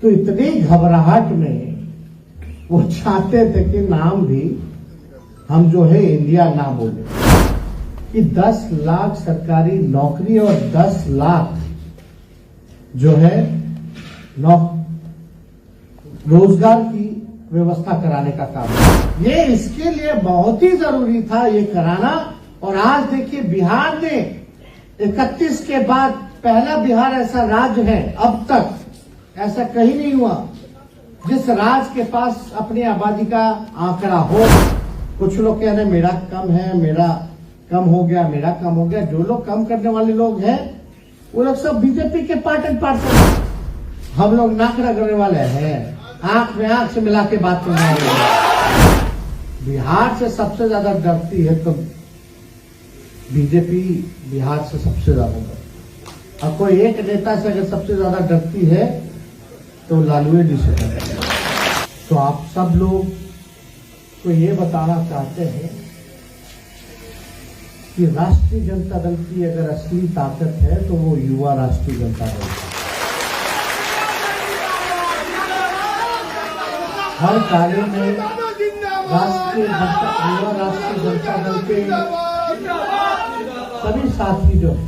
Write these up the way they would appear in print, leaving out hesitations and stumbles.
तो इतनी घबराहट में वो चाहते थे कि नाम भी हम जो है इंडिया ना बोले, कि 10 लाख सरकारी नौकरी और 10 लाख जो है रोजगार की व्यवस्था कराने का काम, ये इसके लिए बहुत ही जरूरी था ये कराना। और आज देखिए बिहार में 31 के बाद पहला बिहार ऐसा राज्य है, अब तक ऐसा कहीं नहीं हुआ जिस राज्य के पास अपनी आबादी का आंकड़ा हो। कुछ लोग कह रहे हैं मेरा कम है, मेरा कम हो गया, मेरा कम हो गया। जो लोग कम करने वाले लोग हैं वो लोग सब बीजेपी के पार्ट एंड पार्सल हैं। हम लोग नाक रगड़ने वाले हैं, आंख में आंख से मिला के बात करने वाले हैं। बिहार से सबसे ज्यादा डरती है तो बीजेपी बिहार से सबसे ज्यादा डरती। अब कोई एक नेता से अगर सबसे ज्यादा डरती है तो लालू जी से डरती है। तो आप सब लोग को ये बताना चाहते हैं कि राष्ट्रीय जनता दल की अगर असली ताकत है तो वो युवा राष्ट्रीय जनता दल है। हर कार्य में युवा राष्ट्रीय जनता दल के सभी साथी जो है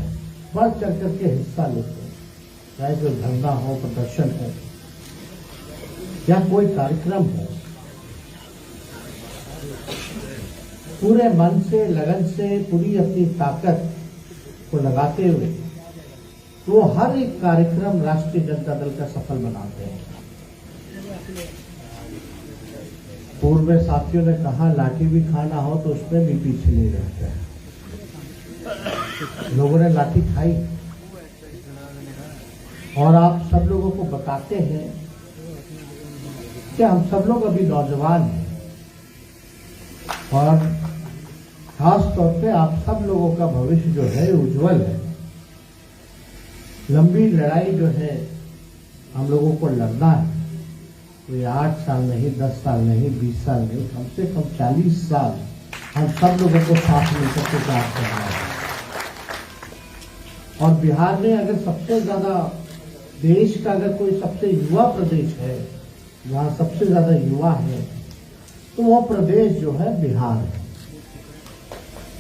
बढ़ चढ़ करके हिस्सा लेते हैं, चाहे कोई धरना हो, प्रदर्शन हो या कोई कार्यक्रम हो, पूरे मन से, लगन से, पूरी अपनी ताकत को लगाते हुए वो हर एक कार्यक्रम राष्ट्रीय जनता दल का सफल बनाते हैं। पूर्व में साथियों ने कहा लाठी भी खाना हो तो उसमें भी पीछे नहीं रहते हैं। लोगों ने लाठी खाई और आप सब लोगों को बताते हैं कि हम सब लोग अभी नौजवान हैं और खास तौर पे आप सब लोगों का भविष्य जो है उज्जवल है। लंबी लड़ाई जो है हम लोगों को लड़ना है। कोई 8 साल नहीं, 10 साल नहीं, 20 साल नहीं, कम से कम 40 साल हम सब लोगों को साथ मिलकर के काम करना है। और बिहार में अगर सबसे ज्यादा देश का अगर कोई सबसे युवा प्रदेश है, जहां सबसे ज्यादा युवा है, तो वो प्रदेश जो है बिहार है।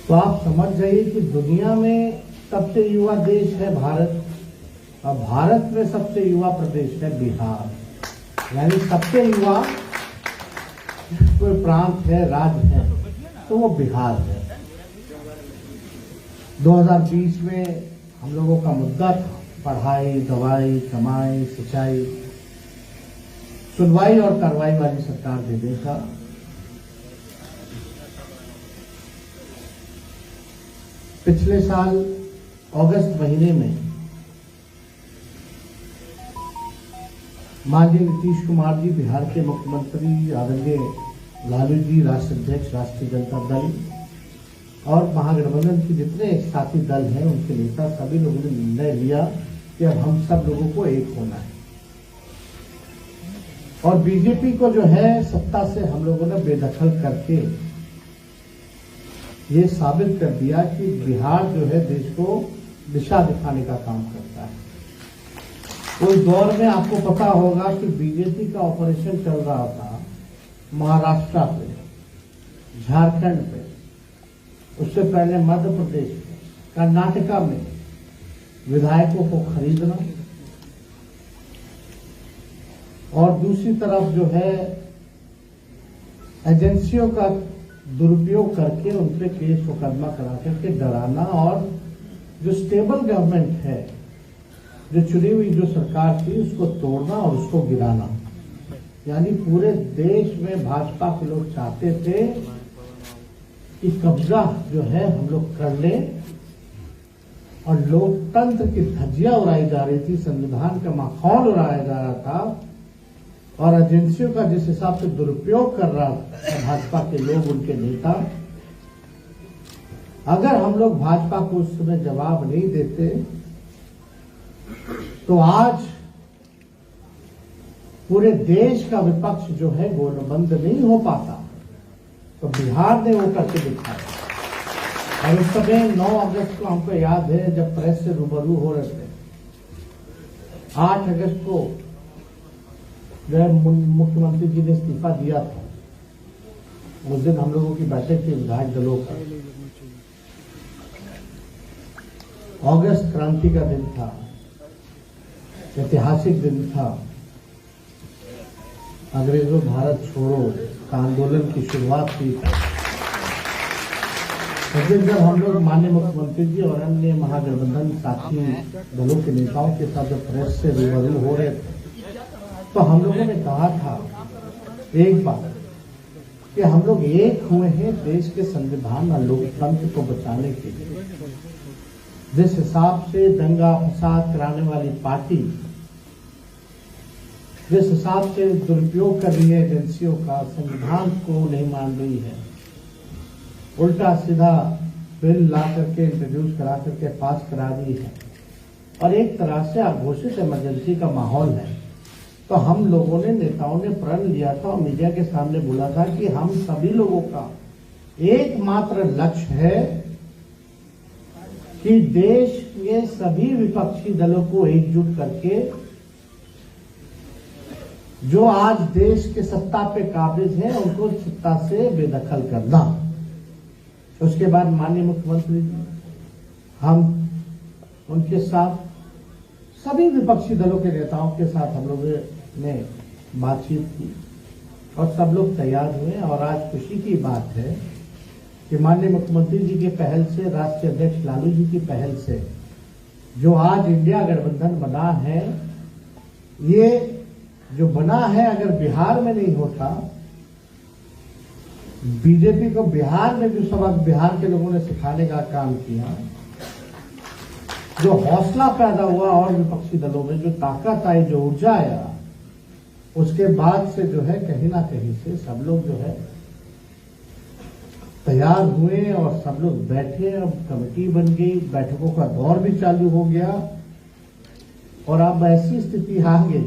तो आप समझ जाइए कि दुनिया में सबसे युवा देश है भारत और भारत में सबसे युवा प्रदेश है बिहार। यानी सबसे युवा कोई प्रांत है, राज्य है, तो वो बिहार है। 2020 में हम लोगों का मुद्दा था पढ़ाई, दवाई, कमाई, सिंचाई, सुनवाई और कार्रवाई वाली सरकार देने का। पिछले साल अगस्त महीने में माननीय नीतीश कुमार जी, बिहार के मुख्यमंत्री आदरणीय लालू जी, राष्ट्रीय अध्यक्ष राष्ट्रीय जनता दल और महागठबंधन के जितने साथी दल हैं, उनके नेता, सभी लोगों ने निर्णय लिया कि अब हम सब लोगों को एक होना है। और बीजेपी को जो है सत्ता से हम लोगों ने बेदखल करके ये साबित कर दिया कि बिहार जो है देश को दिशा दिखाने का काम करता है। उस दौर में आपको पता होगा कि बीजेपी का ऑपरेशन चल रहा था महाराष्ट्र पे, झारखंड पे, उससे पहले मध्य प्रदेश में, कर्नाटका में विधायकों को खरीदना और दूसरी तरफ जो है एजेंसियों का दुरुपयोग करके उन पे केस मुकदमा करा करके डराना और जो स्टेबल गवर्नमेंट है, जो चुनी हुई जो सरकार थी, उसको तोड़ना और उसको गिराना। यानी पूरे देश में भाजपा के लोग चाहते थे कि कब्जा जो है हम लोग कर लें और लोकतंत्र की धज्जियां उड़ाई जा रही थी, संविधान का माखौल उड़ाया जा रहा था और एजेंसियों का जिस हिसाब से दुरुपयोग कर रहा था भाजपा के लोग, उनके नेता। अगर हम लोग भाजपा को उस समय जवाब नहीं देते तो आज पूरे देश का विपक्ष जो है गोलबंद नहीं हो पाता। तो बिहार ने वो करके दिखाया। और उस समय 9 अगस्त को हमको याद है जब प्रेस से रूबरू हो रहे थे, 8 अगस्त को जब मुख्यमंत्री जी ने इस्तीफा दिया था, उस दिन हम लोगों की बैठक थी विधायक दलों का। अगस्त क्रांति का दिन था, ऐतिहासिक दिन था। अंग्रेजों भारत छोड़ो का आंदोलन की शुरुआत हुई थी। उस दिन जब हम लोग माननीय मुख्यमंत्री जी और अन्य महागठबंधन साथी दलों के नेताओं के साथ जब प्रेस से रूबरू हो रहे थे, तो हम लोगों ने कहा था एक बात कि हम लोग एक हुए हैं देश के संविधान और लोकतंत्र को बचाने के लिए। जिस हिसाब से दंगा फसाद कराने वाली पार्टी जिस हिसाब से दुरुपयोग कर रही है एजेंसियों का, संविधान को नहीं मान रही है, उल्टा सीधा बिल ला करके इंट्रोड्यूस करा करके पास करा दी है और एक तरह से अघोषित इमरजेंसी का माहौल है, तो हम लोगों ने नेताओं ने प्रण लिया था और मीडिया के सामने बोला था कि हम सभी लोगों का एकमात्र लक्ष्य है कि देश के सभी विपक्षी दलों को एकजुट करके जो आज देश के सत्ता पे काबिज हैं उनको सत्ता से बेदखल करना। उसके बाद माननीय मुख्यमंत्री जी, हम उनके साथ सभी विपक्षी दलों के नेताओं के साथ हम लोगों ने बातचीत की और सब लोग तैयार हुए। और आज खुशी की बात है कि माननीय मुख्यमंत्री जी की पहल से, राष्ट्रीय अध्यक्ष लालू जी की पहल से जो आज इंडिया गठबंधन बना है, ये जो बना है अगर बिहार में नहीं होता, बीजेपी को बिहार में जो सबक बिहार के लोगों ने सिखाने का काम किया, जो हौसला पैदा हुआ और विपक्षी दलों में जो ताकत आई, जो ऊर्जा आया, उसके बाद से जो है कहीं ना कहीं से सब लोग जो है तैयार हुए और सब लोग बैठे। अब कमेटी बन गई, बैठकों का दौर भी चालू हो गया और अब ऐसी स्थिति आ गई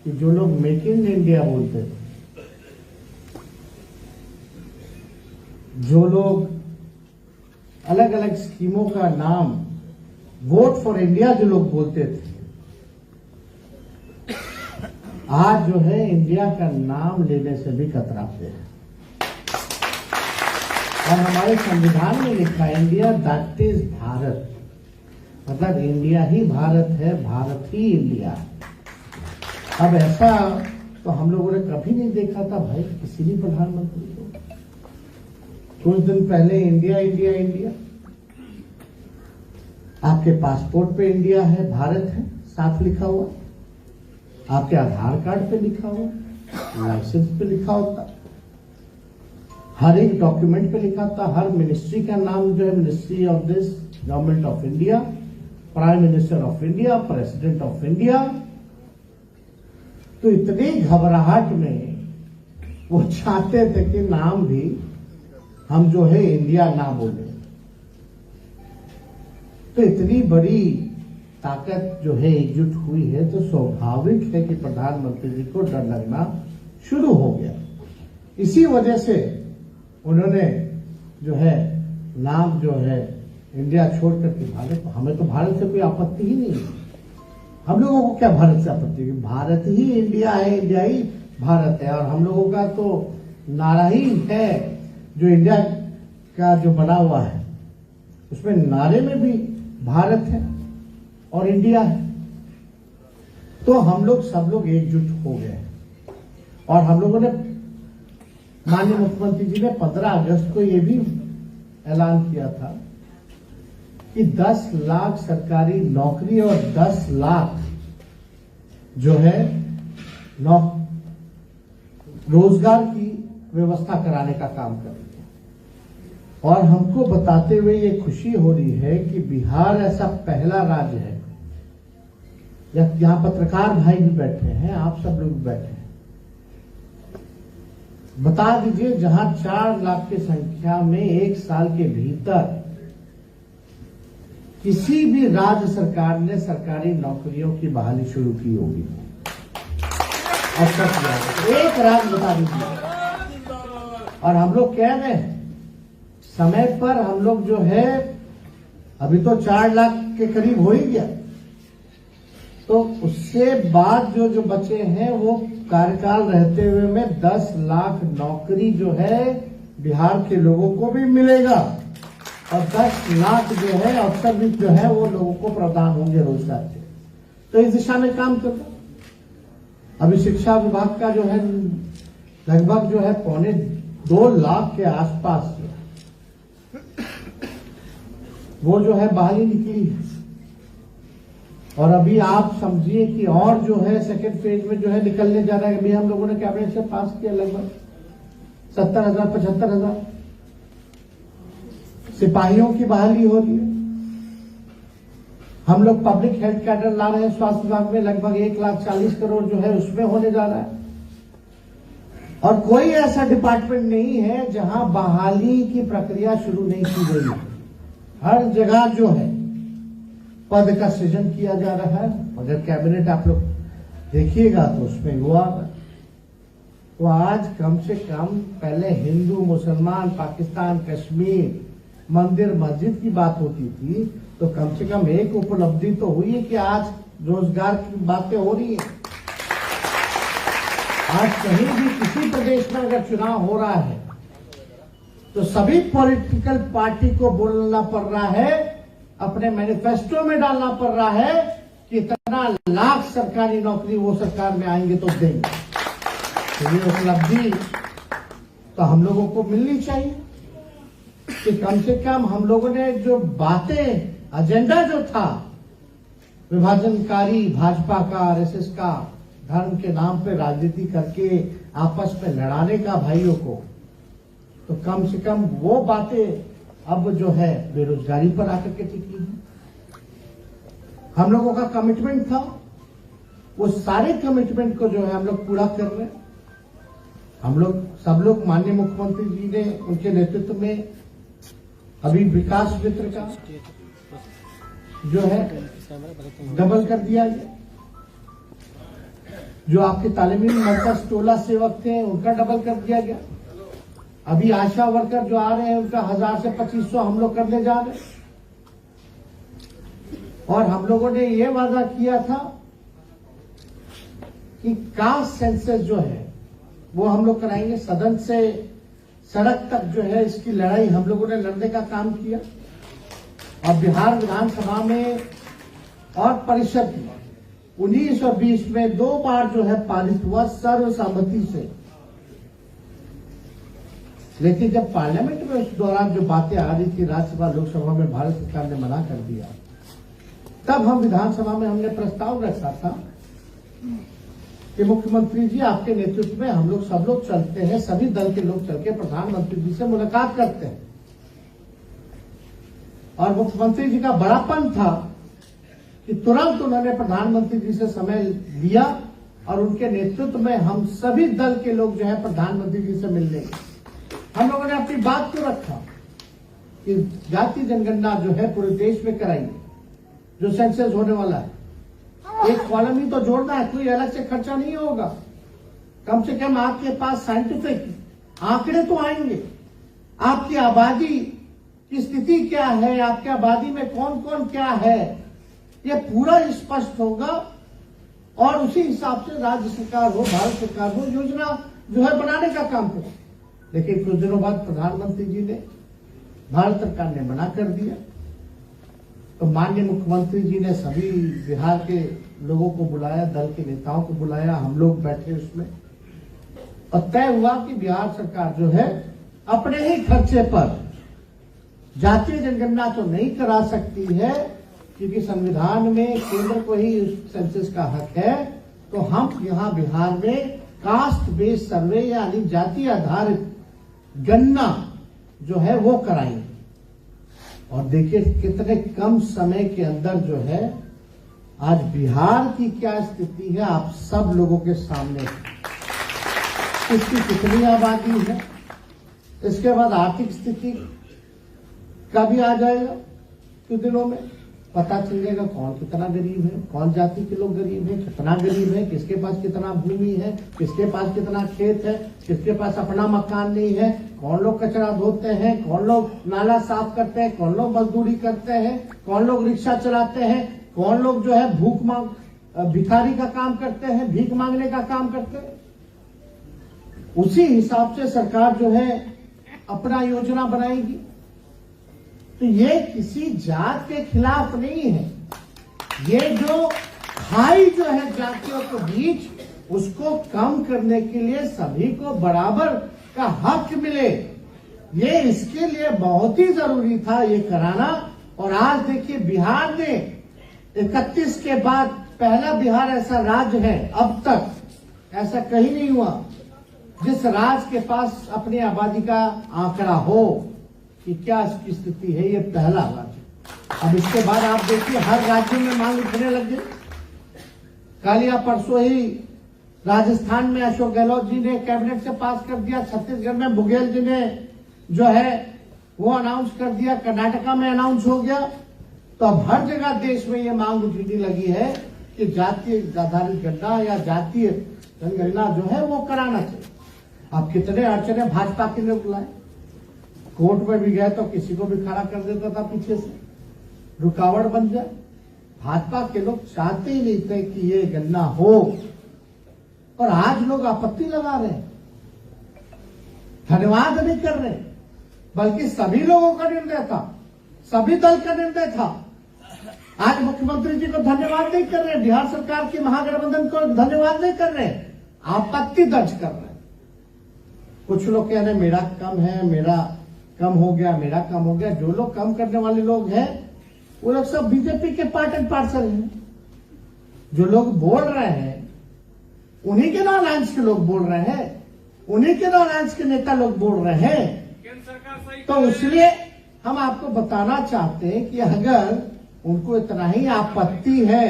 कि जो लोग मेक इन इंडिया बोलते थे, जो लोग अलग अलग स्कीमों का नाम वोट फॉर इंडिया जो लोग बोलते थे, आज जो है इंडिया का नाम लेने से भी कतराते हैं। और हमारे संविधान में लिखा है इंडिया दैट इज भारत, मतलब इंडिया ही भारत है, भारत ही इंडिया है। अब ऐसा तो हम लोगों ने कभी नहीं देखा था भाई किसी भी प्रधानमंत्री को। कुछ दिन पहले इंडिया इंडिया इंडिया, आपके पासपोर्ट पे इंडिया है, भारत है साथ लिखा हुआ, आपके आधार कार्ड पे लिखा हुआ, लाइसेंस पे लिखा होता, हर एक डॉक्यूमेंट पे लिखा था, हर मिनिस्ट्री का नाम जो है ministry of this, government of India, prime minister of India, president of India. तो इतनी घबराहट में वो चाहते थे कि नाम भी हम जो है इंडिया ना बोले। तो इतनी बड़ी ताकत जो है एकजुट हुई है, तो स्वाभाविक है कि प्रधानमंत्री जी को डर लगना शुरू हो गया। इसी वजह से उन्होंने जो है नाम जो है इंडिया छोड़ करके भारत, हमें तो भारत से कोई आपत्ति ही नहीं है। हम लोगों को क्या भारत से आपत्ति है? भारत ही इंडिया है, इंडिया ही भारत है। और हम लोगों का तो नारा ही है जो इंडिया का जो बना हुआ है, उसमें नारे में भी भारत है और इंडिया है। तो हम लोग सब लोग एकजुट हो गए और हम लोगों ने, माननीय मुख्यमंत्री जी ने 15 अगस्त को ये भी ऐलान किया था कि 10 लाख सरकारी नौकरी और 10 लाख जो है रोजगार की व्यवस्था कराने का काम करेंगे। और हमको बताते हुए ये खुशी हो रही है कि बिहार ऐसा पहला राज्य है, यहां पत्रकार भाई भी बैठे हैं, आप सब लोग बैठे हैं, बता दीजिए जहां 4 लाख की संख्या में एक साल के भीतर किसी भी राज्य सरकार ने सरकारी नौकरियों की बहाली शुरू की होगी। अच्छा एक राज्य बता दीजिए। और हम लोग कह रहे हैं समय पर हम लोग जो है अभी तो 4 लाख के करीब हो ही गया, तो उससे इसके बाद जो बचे हैं वो कार्यकाल रहते हुए में 10 लाख नौकरी जो है बिहार के लोगों को भी मिलेगा और 10 लाख जो है अवसर भी जो है वो लोगों को प्रदान होंगे रोजगार के। तो इस दिशा में काम करना। अभी शिक्षा विभाग का जो है लगभग जो है 2.25 लाख के आसपास वो जो है बहाली निकली है और अभी आप समझिए कि और जो है सेकेंड फेज में जो है निकलने जा रहा है। अभी हम लोगों ने कैबिनेट से पास किया लगभग 70,000 75,000 सिपाहियों की बहाली हो रही है। हम लोग पब्लिक हेल्थ कैडर ला रहे हैं स्वास्थ्य विभाग में, लगभग 1,40,00,000 करोड़ जो है उसमें होने जा रहा है। और कोई ऐसा डिपार्टमेंट नहीं है जहां बहाली की प्रक्रिया शुरू नहीं की गई है। हर जगह जो है पद का सृजन किया जा रहा है। अगर कैबिनेट आप लोग देखिएगा तो उसमें हुआ तो आज कम से कम पहले हिंदू मुसलमान पाकिस्तान कश्मीर मंदिर मस्जिद की बात होती थी तो कम से कम एक उपलब्धि तो हुई है कि आज रोजगार की बातें हो रही है। आज कहीं भी किसी प्रदेश में अगर चुनाव हो रहा है तो सभी पॉलिटिकल पार्टी को बोलना पड़ रहा है, अपने मैनिफेस्टो में डालना पड़ रहा है कि इतना लाख सरकारी नौकरी वो सरकार में आएंगे तो देंगे। तो ये उपलब्धि तो हम लोगों को मिलनी चाहिए कि कम से कम हम लोगों ने जो बातें एजेंडा जो था विभाजनकारी भाजपा का आरएसएस का धर्म के नाम पे राजनीति करके आपस में लड़ाने का भाइयों को, तो कम से कम वो बातें अब जो है बेरोजगारी पर आकर के टिकी है। हम लोगों का कमिटमेंट था, वो सारे कमिटमेंट को जो है हम लोग पूरा कर रहे हैं। हम लोग सब लोग माननीय मुख्यमंत्री जी ने उनके नेतृत्व में अभी विकास मित्र का जो है डबल कर दिया गया। जो आपके तालीमी मरकज टोला सेवक थे उनका डबल कर दिया गया। अभी आशा वर्कर जो आ रहे हैं उनका 1000 से 2500 हम लोग करने जा रहे हैं। और हम लोगों ने ये वादा किया था कि कास्ट सेंसस जो है वो हम लोग कराएंगे। सदन से सड़क तक जो है इसकी लड़ाई हम लोगों ने लड़ने का काम किया और बिहार विधानसभा में और परिषद में 19 और 20 में 2 बार जो है पारित हुआ सर्वसम्मति से। लेकिन जब पार्लियामेंट में उस दौरान जो बातें आ रही थी राज्यसभा लोकसभा में भारत सरकार ने मना कर दिया, तब हम विधानसभा में हमने प्रस्ताव रखा था कि मुख्यमंत्री जी आपके नेतृत्व में हम लोग सब लोग चलते हैं, सभी दल के लोग चल के प्रधानमंत्री जी से मुलाकात करते हैं। और मुख्यमंत्री जी का बड़ापन था कि तुरंत उन्होंने प्रधानमंत्री जी से समय लिया और उनके नेतृत्व में हम सभी दल के लोग जो है प्रधानमंत्री जी से मिलने गए। हम लोगों ने अपनी बात को रखा कि जाति जनगणना जो है पूरे देश में कराइए, जो सेंसस होने वाला है। एक कॉलम ही तो जोड़ना है, कोई अलग से खर्चा नहीं होगा। कम से कम आपके पास साइंटिफिक आंकड़े तो आएंगे, आपकी आबादी की स्थिति क्या है, आपकी आबादी में कौन कौन क्या है, ये पूरा स्पष्ट होगा और उसी हिसाब से राज्य सरकार हो भारत सरकार हो योजना जो है बनाने का काम करे। लेकिन कुछ दिनों बाद प्रधानमंत्री जी ने भारत सरकार ने मना कर दिया तो माननीय मुख्यमंत्री जी ने सभी बिहार के लोगों को बुलाया, दल के नेताओं को बुलाया, हम लोग बैठे उसमें और तय हुआ कि बिहार सरकार जो है अपने ही खर्चे पर जातीय जनगणना तो नहीं करा सकती है क्योंकि संविधान में केंद्र को ही उस सेंसस का हक है। तो हम यहाँ बिहार में कास्ट बेस्ड सर्वे यानी जाति आधारित गणना जो है वो कराएंगे। और देखिए कितने कम समय के अंदर जो है आज बिहार की क्या स्थिति है आप सब लोगों के सामने है। इसकी कितनी आबादी है, इसके बाद आर्थिक स्थिति का भी आ जाएगा कुछ दिनों में, पता चलेगा कौन कितना गरीब है, कौन जाति के लोग गरीब है, कितना गरीब है, किसके पास कितना भूमि है, किसके पास कितना खेत है, किसके पास अपना मकान नहीं है, कौन लोग कचरा धोते हैं, कौन लोग नाला साफ करते हैं, कौन लोग मजदूरी करते हैं, कौन लोग रिक्शा चलाते हैं, कौन लोग जो है भूख भिखारी का काम करते हैं, भीख मांगने का काम करते हैं। उसी हिसाब से सरकार जो है अपना योजना बनाएगी। तो ये किसी जात के खिलाफ नहीं है। ये जो खाई जो है जातियों के बीच, उसको कम करने के लिए सभी को बराबर का हक मिले, ये इसके लिए बहुत ही जरूरी था ये कराना। और आज देखिए बिहार ने 31 के बाद पहला बिहार ऐसा राज्य है, अब तक ऐसा कहीं नहीं हुआ जिस राज्य के पास अपनी आबादी का आंकड़ा हो कि क्या इसकी स्थिति है। ये पहला राज्य। अब इसके बाद आप देखिए हर राज्य में मांग उठने लग गई। कल या परसों ही राजस्थान में अशोक गहलोत जी ने कैबिनेट से पास कर दिया, छत्तीसगढ़ में बघेल जी ने जो है वो अनाउंस कर दिया, कर्नाटका में अनाउंस हो गया। तो अब हर जगह देश में ये मांग उठने लगी है कि जातीय आधारित गणना या जातीय जनगणना जो है वो कराना चाहिए। अब कितने अड़चने भाजपा के लोग लाए, कोर्ट में भी गए तो किसी को भी खड़ा कर देता था, पीछे से रुकावट बन जाए। भाजपा के लोग चाहते ही नहीं थे कि ये गणना हो, और आज लोग आपत्ति लगा रहे हैं, धन्यवाद नहीं कर रहे, बल्कि सभी लोगों का निर्णय था, सभी दल का निर्णय था। आज मुख्यमंत्री जी को धन्यवाद नहीं कर रहे, बिहार सरकार की महागठबंधन को धन्यवाद नहीं कर रहे, आपत्ति दर्ज कर रहे हैं। कुछ लोग कह रहे हैं मेरा कम है, मेरा कम हो गया, मेरा कम हो गया। जो लोग कम करने वाले लोग हैं वो लोग सब बीजेपी के पार्ट एंड पार्सल हैं। जो लोग बोल रहे हैं उन्हीं के नॉन अलायंस के लोग बोल रहे हैं, उन्हीं के नॉन अलायंस के नेता लोग बोल रहे हैं। तो इसलिए हम आपको बताना चाहते हैं कि अगर उनको इतना ही आपत्ति है,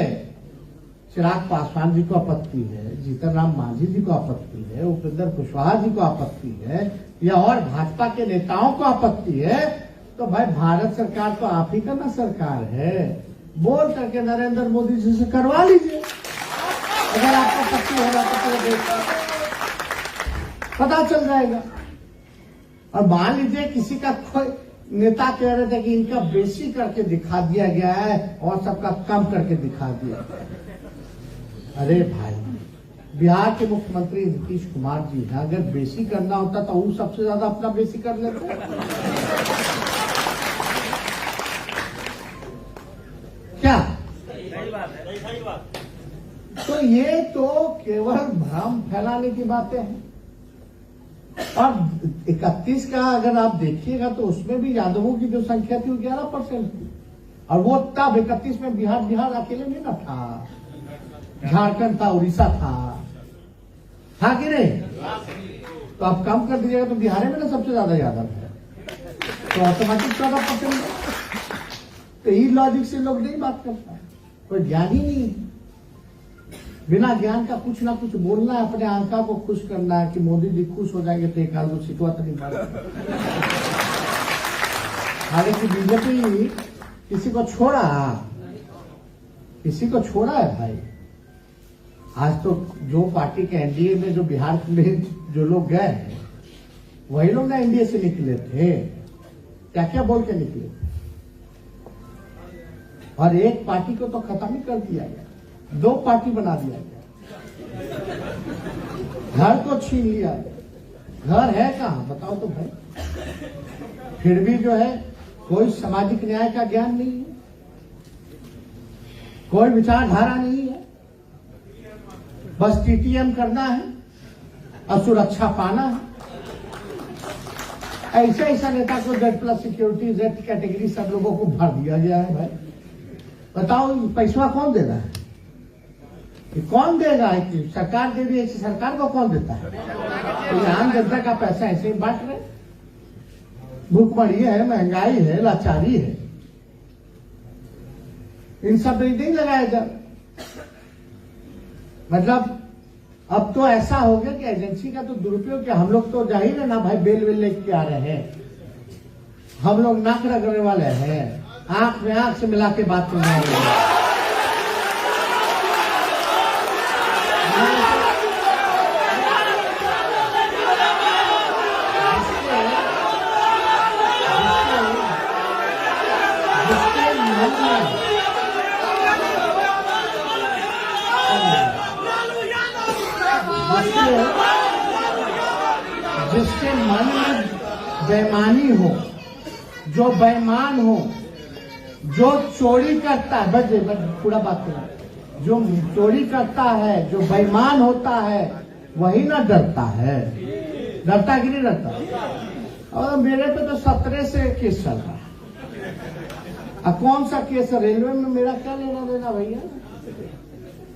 चिराग पासवान जी को आपत्ति है, जीतन राम मांझी जी को आपत्ति है, उपेंद्र कुशवाहा जी को आपत्ति है, या और भाजपा के नेताओं को आपत्ति है, तो भाई भारत सरकार तो आप ही का ना सरकार है। बोल करके नरेंद्र मोदी जी से करवा लीजिए, अगर आपको आपत्ति हो रहा तो पूरे देश पता चल जाएगा। और मान लीजिए किसी का कोई नेता कह रहे थे कि इनका बेसी करके दिखा दिया गया है और सबका कम करके दिखा दिया गया है। अरे भाई, बिहार के मुख्यमंत्री नीतीश कुमार जी हैं, अगर बेसी करना होता तो वो सबसे ज्यादा अपना बेसी कर लेते। क्या सही बात। तो ये तो केवल भ्रम फैलाने की बातें हैं। और 31 का अगर आप देखिएगा तो उसमें भी यादवों की जो संख्या थी वो 11% थी, और वो तब 31 में बिहार अकेले नहीं ना था, झारखंड था, उड़ीसा था कि नहीं? तो आप कम कर दीजिएगा तो बिहार में ना सबसे ज्यादा यादव है, तो ऑटोमेटिक 14%। तो ई लॉजिक से लोग नहीं बात करता, कोई ज्ञान ही नहीं। बिना ज्ञान का कुछ ना कुछ बोलना है, अपने आंका को खुश करना है कि मोदी जी खुश हो जाएंगे तो एक आध दो सीटों तो नहीं मारेगा। हालांकि बीजेपी किसी को छोड़ा है भाई। आज तो जो पार्टी के एनडीए में जो बिहार में जो लोग गए हैं वही लोग ना एनडीए से निकले थे, क्या क्या बोल के निकले थे। और एक पार्टी को तो खत्म ही कर दिया गया, 2 पार्टी बना दिया गया, घर को छीन लिया गया। घर है कहां बताओ तो भाई। फिर भी जो है कोई सामाजिक न्याय का ज्ञान नहीं है, कोई विचारधारा नहीं है, बस टीटीएम करना है और सुरक्षा पाना है। ऐसा नेता को Z+ सिक्योरिटी, Z कैटेगरी सब लोगों को भर दिया गया है। भाई बताओ पैसा कौन दे रहा है? कौन देगा? सरकार दे रही है, सरकार को कौन देता है? तो आम जनता का पैसा ऐसे ही बांट रहे। भूखमरी है, महंगाई है, लाचारी है, इन सब में नहीं लगाया जा। मतलब अब तो ऐसा हो गया कि एजेंसी का तो दुरुपयोग किया। हम लोग तो जाहिर है ना भाई, बेल वेल लेके आ रहे हैं, हम लोग नाक रगड़ने वाले हैं, आंख में आंख से मिला के बात करने वाले हैं। जिसके मन में बेईमानी हो, जो बेईमान हो, जो चोरी करता है, बस पूरा बात करो, जो चोरी करता है, जो बेईमान होता है, वही ना डरता है। डरता कि नहीं डरता? और मेरे पे तो 17 से केस चल रहा है। अब कौन सा केस है? रेलवे में मेरा क्या लेना देना भैया?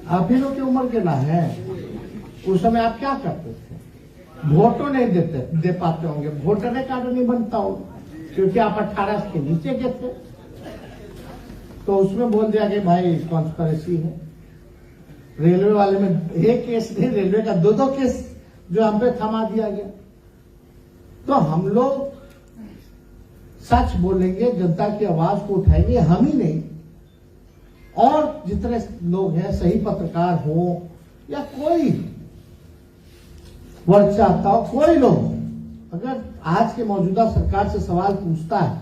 आप ही लोग की उम्र के ना है। उस समय आप क्या करते थे? वोटो नहीं दे पाते होंगे, वोटर कार्ड नहीं बनता हो, क्योंकि आप 18 के नीचे के थे। तो उसमें बोल दिया कि भाई कॉन्स्पिरेसी है। रेलवे वाले में एक केस नहीं, रेलवे का 2-2 केस जो हम पे थमा दिया गया। तो हम लोग सच बोलेंगे, जनता की आवाज को उठाएंगे, हम ही नहीं, और जितने लोग हैं, सही पत्रकार हो या कोई वर्ग चाहता हो, कोई लोग, अगर आज के मौजूदा सरकार से सवाल पूछता है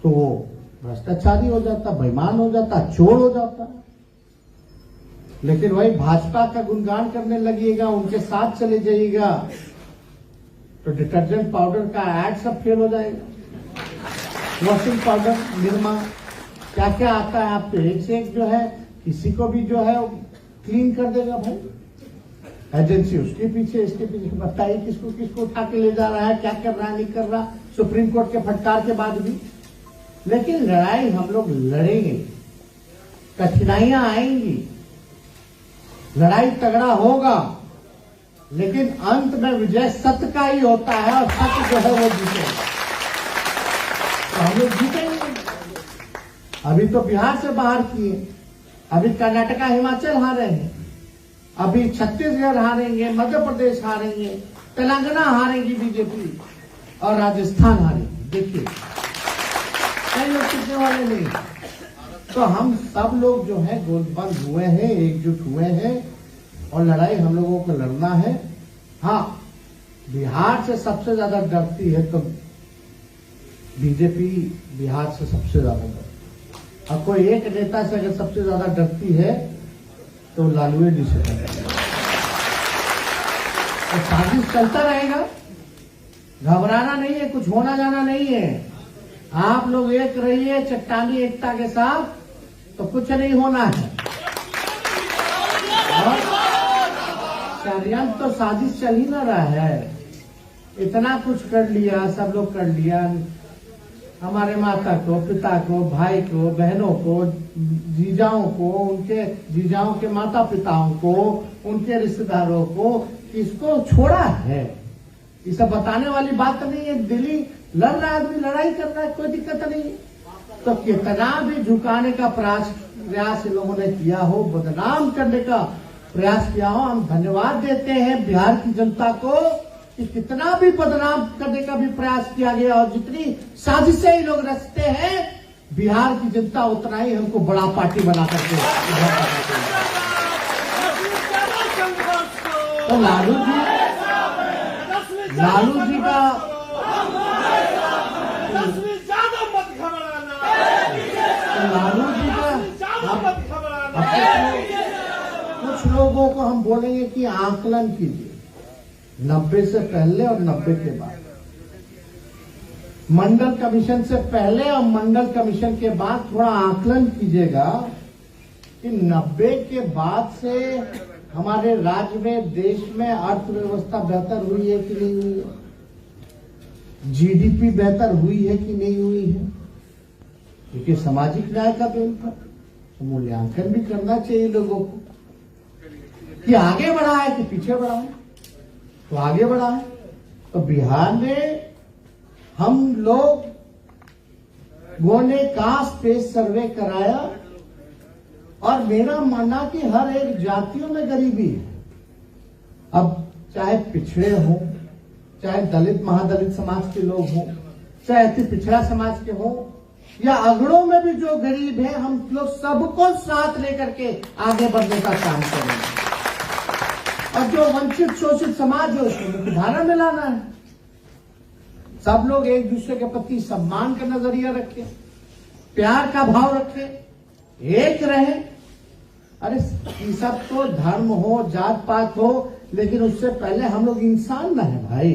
तो वो भ्रष्टाचारी हो जाता, बेईमान हो जाता, चोर हो जाता। लेकिन वही भाजपा का गुणगान करने लगिएगा, उनके साथ चले जाइएगा, तो डिटर्जेंट पाउडर का एड सब फेल हो जाएगा। वॉशिंग पाउडर, निरमा, क्या क्या आता है आप पे, एक से एक जो है, किसी को भी जो है क्लीन कर देगा भाई। एजेंसी उसके पीछे, इसके पीछे, बताइए किसको किसको उठा के ले जा रहा है, क्या कर रहा है, नहीं कर रहा, सुप्रीम कोर्ट के फटकार के बाद भी। लेकिन लड़ाई हम लोग लड़ेंगे, कठिनाइयां आएंगी, लड़ाई तगड़ा होगा, लेकिन अंत में विजय सत्य का ही होता है, और सत्य जो है वो जीतेगा। तो हम लोग जीतेंगे। अभी तो बिहार से बाहर किए, अभी कर्नाटका हिमाचल हारे हैं, अभी छत्तीसगढ़ हारेंगे, मध्य प्रदेश हारेंगे, तेलंगाना हारेंगी बीजेपी, और राजस्थान हारेंगी। देखिए कई लोग टिकने वाले नहीं। तो हम सब लोग जो है गोलबंद हुए हैं, एकजुट हुए हैं, और लड़ाई हम लोगों को लड़ना है। हाँ, बिहार से सबसे ज्यादा डरती है तो बीजेपी बिहार से सबसे ज्यादा डरती है। और कोई एक नेता से अगर सबसे ज्यादा डरती है तो लालू जी से डरती है। तो साजिश चलता रहेगा, घबराना नहीं है, कुछ होना जाना नहीं है। आप लोग एक रहिए चट्टानी एकता के साथ, तो कुछ नहीं होना है। और षड्यंत्र तो साजिश चल ही ना रहा है। इतना कुछ कर लिया, सब लोग कर लिया, हमारे माता को, पिता को, भाई को, बहनों को, जीजाओं को, उनके जीजाओं के माता पिताओं को, उनके रिश्तेदारों को, किसको छोड़ा है? ये सब बताने वाली बात नहीं है। दिल्ली लड़ रहा आदमी, लड़ाई कर रहा है, कोई दिक्कत नहीं। तो कितना भी झुकाने का प्रयास इन लोगों ने किया हो, बदनाम करने का प्रयास किया हो, हम धन्यवाद देते हैं बिहार की जनता को कि कितना भी बदनाम करने का भी प्रयास किया गया, और जितनी साजिशें ये लोग रचते हैं, बिहार की जनता उतना ही हमको बड़ा पार्टी बना करके। तो लालू जी का कुछ लोगों को हम बोलेंगे कि आकलन कीजिए 90 से पहले और 90 के बाद, मंडल कमीशन से पहले और मंडल कमीशन के बाद थोड़ा आकलन कीजिएगा कि 90 के बाद से हमारे राज्य में, देश में अर्थव्यवस्था बेहतर हुई है कि नहीं हुई है, जीडीपी बेहतर हुई है कि नहीं हुई है। क्योंकि सामाजिक न्याय का दिन था, तो मूल्यांकन भी करना चाहिए लोगों को कि आगे बढ़ा है कि पीछे बढ़ा है। तो आगे बढ़ा है। तो बिहार में हम लोगों ने कास्ट बेस्ड सर्वे कराया, और मेरा मानना कि हर एक जातियों में गरीबी है। अब चाहे पिछड़े हों, चाहे दलित महादलित समाज के लोग हों, चाहे अति पिछड़ा समाज के हों, या अगड़ों में भी जो गरीब है, हम लोग सबको साथ लेकर के आगे बढ़ने का काम करेंगे। और जो वंचित शोषित समाज है उसको मुख्यधारा में लाना है। सब लोग एक दूसरे के प्रति सम्मान का नजरिया रखें, प्यार का भाव रखें, एक रहें, अरे ये सब तो धर्म हो, जात पात हो, लेकिन उससे पहले हम लोग इंसान ना है भाई।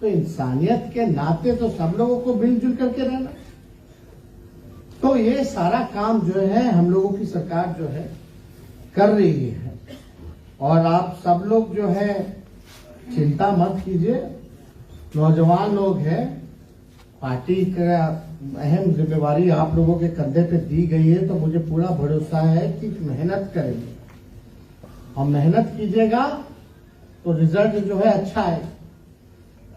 तो इंसानियत के नाते तो सब लोगों को मिलजुल करके रहना। तो ये सारा काम जो है हम लोगों की सरकार जो है कर रही है। और आप सब लोग जो है चिंता मत कीजिए, नौजवान लोग हैं, पार्टी का अहम जिम्मेवारी आप लोगों के कंधे पे दी गई है। तो मुझे पूरा भरोसा है कि मेहनत करेंगे और मेहनत कीजिएगा तो रिजल्ट जो है अच्छा है।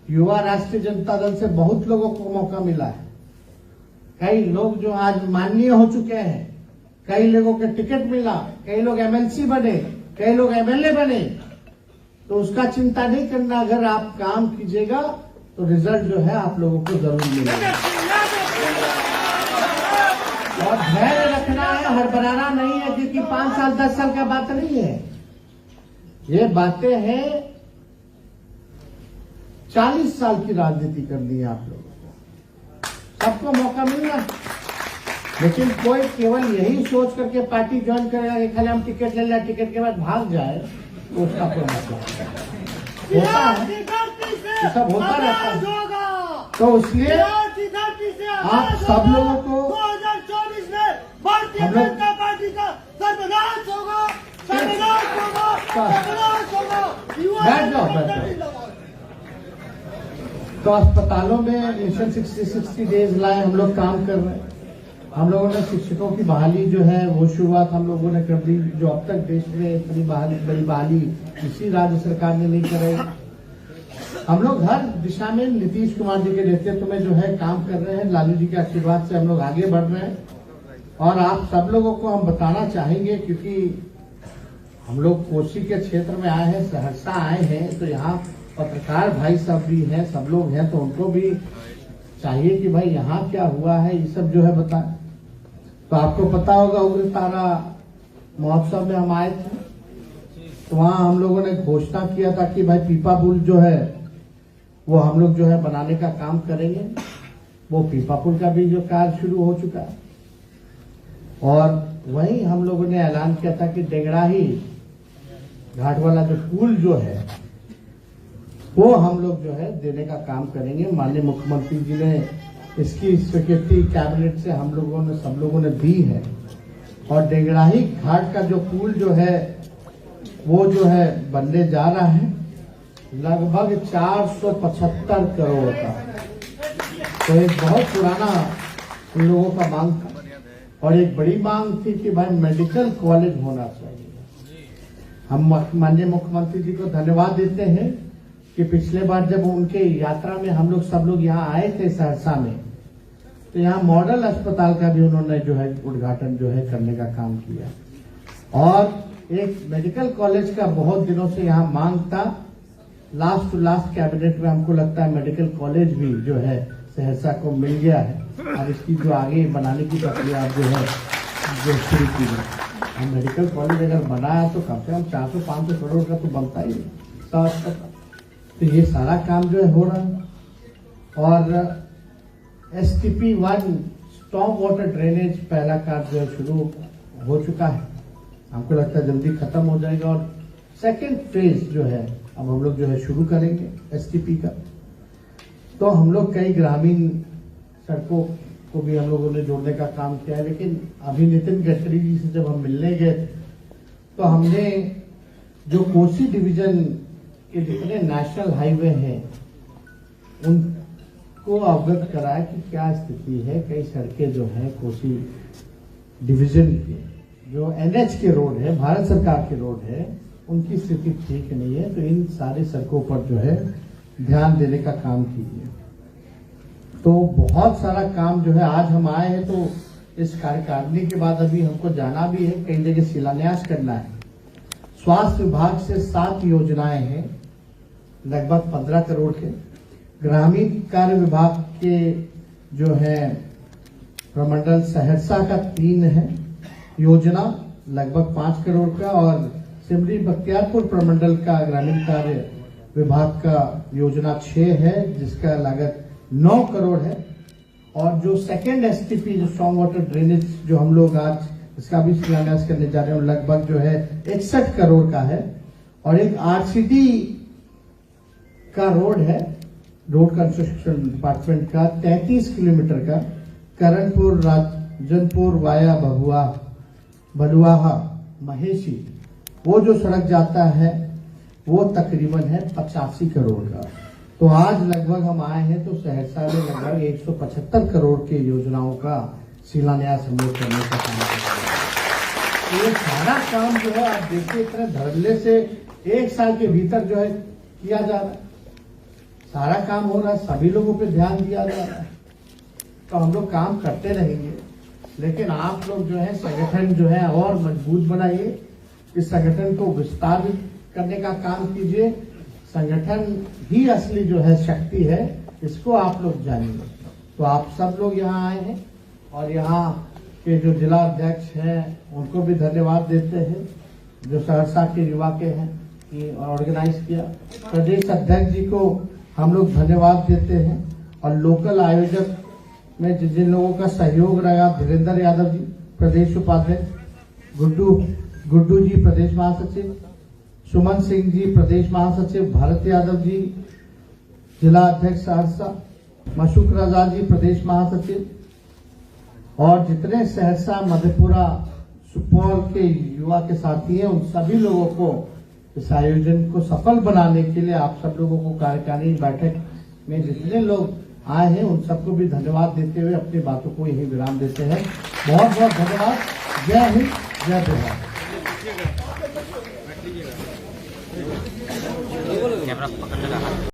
युवा राष्ट्रीय जनता दल से बहुत लोगों को मौका मिला है। कई लोग जो आज माननीय हो चुके हैं, कई लोगों के टिकट मिला, कई लोग एमएलसी बने, कई लोग एमएलए बने। तो उसका चिंता नहीं करना, अगर आप काम कीजिएगा तो रिजल्ट जो है आप लोगों को जरूर मिलेगा। और धैर्य रखना है, हड़बड़ाना नहीं है, क्योंकि 5 साल 10 साल का बात नहीं है। ये बातें हैं 40 साल की राजनीति करनी है आप लोगों को। सबको मौका मिलना, लेकिन कोई केवल यही सोच करके पार्टी ज्वाइन करेगा कि खाली हम टिकट ले लें, टिकट के बाद भाग जाए, तो उसका कोई मतलब होता है, ये सब होता रहता है। तो इसलिए आप सब लोगों को 2024 में भारतीय जनता पार्टी का सर्वनाश होगा, सर्वनाश होगा, सर्वनाश होगा। बैठ जाओ। तो अस्पतालों में मिशन 60 डेज लाए हम लोग काम कर रहे हैं। हम लोगों ने शिक्षकों की बहाली जो है वो शुरुआत हम लोगों ने कर दी, जो अब तक देश में इतनी बड़ी बहाली किसी राज्य सरकार ने नहीं कराई। हम लोग हर दिशा में नीतीश कुमार जी के नेतृत्व में जो है काम कर रहे हैं। लालू जी के आशीर्वाद से हम लोग आगे बढ़ रहे हैं। और आप सब लोगों को हम बताना चाहेंगे, क्योंकि हम लोग कोसी के क्षेत्र में आए हैं, सहरसा आए हैं, तो यहाँ पत्रकार भाई सब भी हैं, सब लोग हैं, तो उनको भी चाहिए कि भाई यहाँ क्या हुआ है, ये सब जो है बताएं। तो आपको पता होगा उग्रतारा महोत्सव में हम आए थे, तो वहां हम लोगों ने घोषणा किया था कि भाई पीपा पुल जो है वो हम लोग जो है बनाने का काम करेंगे। वो पीपा पुल का भी जो कार्य शुरू हो चुका है। और वहीं हम लोगों ने ऐलान किया था कि डेगड़ाही घाट वाला जो पुल जो है वो हम लोग जो है देने का काम करेंगे। माननीय मुख्यमंत्री जी ने इसकी स्वीकृति कैबिनेट से हम लोगों ने सब लोगों ने दी है। और डेगड़ाही घाट का जो पुल जो है वो जो है बनने जा रहा है, लगभग 475 करोड़ का। तो एक बहुत पुराना उन लोगों का मांग था, और एक बड़ी मांग थी कि भाई मेडिकल कॉलेज होना चाहिए। हम माननीय मुख्यमंत्री जी को धन्यवाद देते हैं कि पिछले बार जब उनके यात्रा में हम लोग सब लोग यहाँ आए थे सहरसा में, तो यहाँ मॉडल अस्पताल का भी उन्होंने जो है उद्घाटन जो है करने का काम किया। और एक मेडिकल कॉलेज का बहुत दिनों से यहाँ मांग था। लास्ट टू लास्ट कैबिनेट में हमको लगता है मेडिकल कॉलेज भी जो है सहरसा को मिल गया है। और इसकी जो आगे बनाने की प्रक्रिया जो है जो शुरू की है। मेडिकल कॉलेज अगर बना है तो कम से कम 400-500 करोड़ का तो बनता ही है। तो ये सारा काम जो है हो रहा है। और STP-1 स्टॉर्म वाटर ड्रेनेज पहला कार्य जो है शुरू हो चुका है। हमको लगता है जल्दी खत्म हो जाएगा। और सेकंड फेज जो है अब हम लोग जो है शुरू करेंगे STP का। तो हम लोग कई ग्रामीण सड़कों को भी हम लोगों ने जोड़ने का काम किया है। लेकिन अभी नितिन गडकरी जी से जब हम मिलने गए तो हमने जो कोसी डिवीजन के जितने नेशनल हाईवे हैं उनको अवगत कराया कि क्या स्थिति है। कई सड़कें जो है कोसी डिवीजन की जो NH के रोड है, भारत सरकार के रोड है, उनकी स्थिति ठीक नहीं है। तो इन सारी सड़कों पर जो है ध्यान देने का काम कीजिए। तो बहुत सारा काम जो है आज हम आए हैं, तो इस कार्यकारिणी के बाद अभी हमको जाना भी है, कई जगह शिलान्यास करना है। स्वास्थ्य विभाग से 7 योजनाएं हैं, लगभग 15 करोड़ के। ग्रामीण कार्य विभाग के जो है प्रमंडल सहरसा का 3 है योजना, लगभग 5 करोड़ का। और सिमरी बख्तियारपुर प्रमंडल का ग्रामीण कार्य विभाग का योजना 6 है, जिसका लागत 9 करोड़ है। और जो सेकेंड STP जो स्ट्रॉन्ग वाटर ड्रेनेज जो हम लोग आज इसका भी शिलान्यास करने जा रहे हैं। लगभग जो है 61 करोड़ का है। और एक आरसीडी का रोड है, रोड कंस्ट्रक्शन डिपार्टमेंट का 33 किलोमीटर का, करणपुर राजनपुर वाया बलुआहा महेशी, वो जो सड़क जाता है वो तकरीबन है 85 करोड़ का। तो आज लगभग हम आए हैं तो सहरसा में लगभग 175 करोड़ की योजनाओं का शिलान्यास हम लोग करने का काम कर रहे हैं। तो ये सारा काम जो है आप देखिए इतने धड़ल्ले से 1 साल के भीतर जो है किया जा रहा है, सारा काम हो रहा है, सभी लोगों पे ध्यान दिया जा रहा है। तो हम लोग काम करते रहेंगे, लेकिन आप लोग जो है संगठन जो है और मजबूत बनाइए, इस संगठन को विस्तार करने का काम कीजिए। संगठन ही असली जो है शक्ति है, इसको आप लोग जानिए। तो आप सब लोग यहाँ आए हैं और यहाँ के जो जिला अध्यक्ष हैं उनको भी धन्यवाद देते हैं, जो सहरसा के युवा के हैं कि ऑर्गेनाइज किया। प्रदेश अध्यक्ष जी को हम लोग धन्यवाद देते हैं और लोकल आयोजक में जिन लोगों का सहयोग रहा, धीरेन्द्र यादव जी प्रदेश उपाध्यक्ष, गुड्डू जी प्रदेश महासचिव, सुमन सिंह जी प्रदेश महासचिव, भरत यादव जी जिला अध्यक्ष सहरसा, मशूक रजा जी प्रदेश महासचिव, और जितने सहरसा मधेपुरा सुपौल के युवा के साथी हैं उन सभी लोगों को इस आयोजन को सफल बनाने के लिए आप सब लोगों को कार्यकारिणी बैठक में जितने लोग आए हैं उन सबको भी धन्यवाद देते हुए अपनी बातों को यही विराम देते हैं। बहुत बहुत धन्यवाद। जय हिंद, जय बिहार। कैमरा पकड़ लगा।